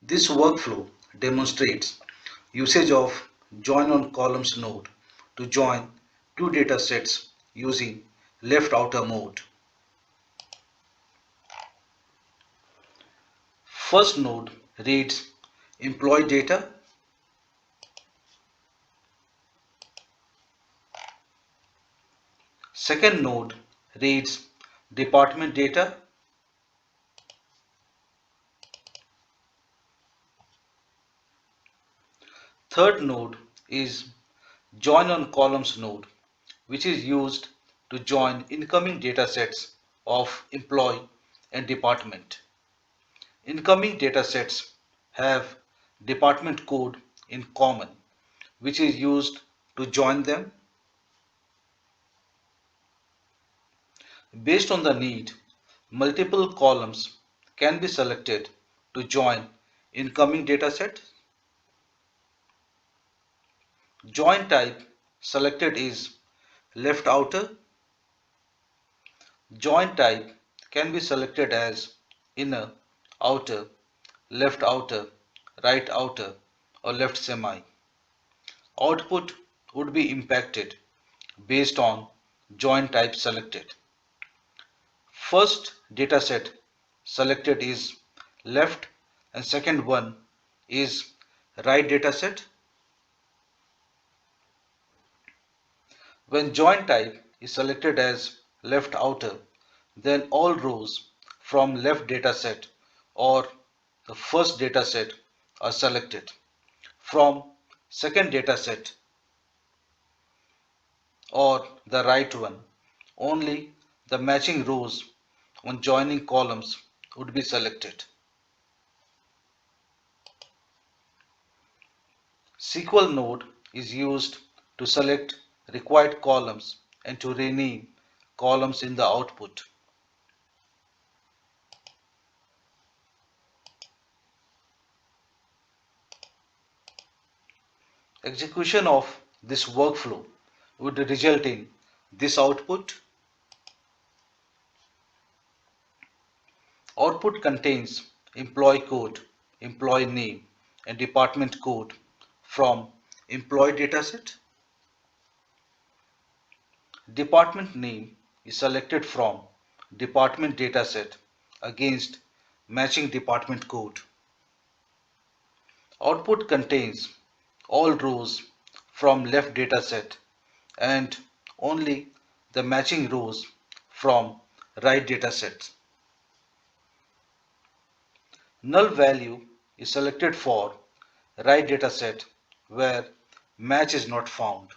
This workflow demonstrates usage of JoinOnColumns node to join two datasets using left outer mode. First node reads employee data. Second node reads department data. Third node is JoinOnColumns node, which is used to join incoming datasets of employee and department. Incoming datasets have department code in common, which is used to join them. Based on the need, multiple columns can be selected to join incoming dataset. Join type selected is left outer. Join type can be selected as inner, outer, left outer, right outer, or left semi. Output would be impacted based on join type selected. First dataset selected is left and second one is right dataset. When join type is selected as left outer, then all rows from left dataset or the first dataset are selected. From second dataset or the right one, only the matching rows on joining columns would be selected. SQL node is used to select required columns and to rename columns in the output. Execution of this workflow would result in this output. Output contains employee code, employee name, and department code from employee dataset. Department name is selected from department dataset against matching department code. Output contains all rows from left dataset and only the matching rows from right dataset. Null value is selected for right dataset where match is not found.